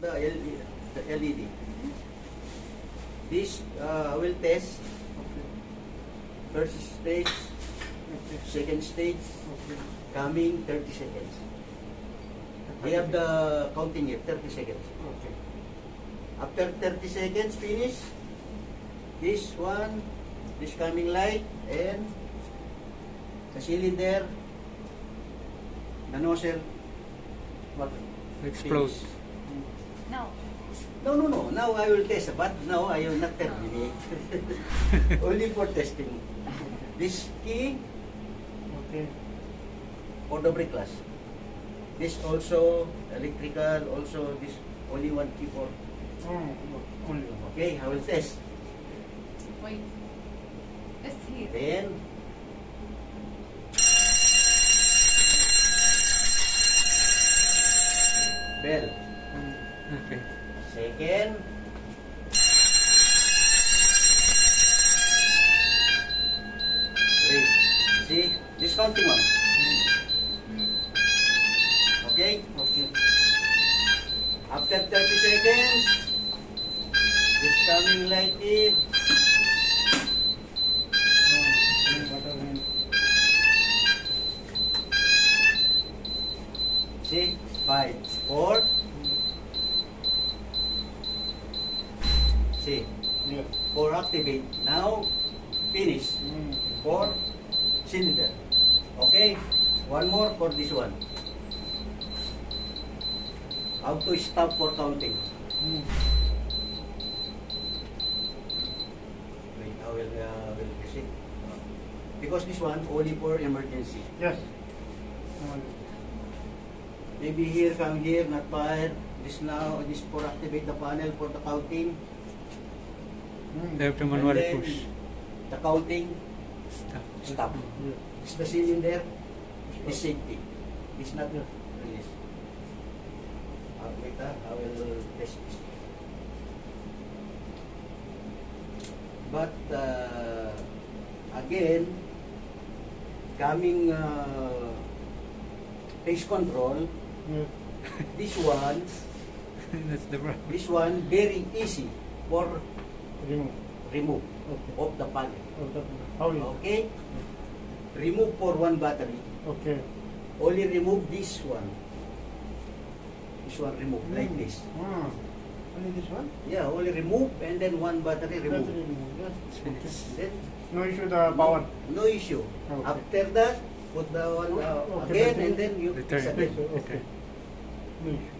The LED. This will test first stage, second stage, coming 30 seconds. We have the counting here, 30 seconds. Okay. After 30 seconds finish, this one, this coming light, and the cylinder, the nozzle, what? Explode. Finish. No. No. Now I will test, but now I will not terminate. Only for testing. This key Okay. for the brake class. This also electrical, also this only one key for. Oh, only one. Okay, I will test. Wait. Just here. Then bell. Okay. Second. Ring. See, this counting one. Okay. Okay. After 30 seconds, this coming light here. See, 5, 4. See, Yeah. 4 activate. Now, finish. 4 cylinder. Okay, one more for this one. How to stop for counting? Wait, I will proceed. Because this one only for emergency. Yes. Maybe here, come here, not fired. This now, this for activate the panel for the counting. They have to And manually then push. the counting, Stop. stop. Yeah. It's the cylinder, is safety. It's not release. Wait, I will test this. But again, coming pace control, Yeah. this one, That's the problem. this one very easy for Remove. remove Okay. of the panel. How is Okay? Remove for one battery. Okay. Only remove this one. This one remove like this. Ah. Only this one? Yeah, only remove and then one battery remove. Battery remove. Yes. It's finished. Then No issue the power. no issue. Okay. After that, put the one Okay, again battery. and then you Return. again. Okay. No issue.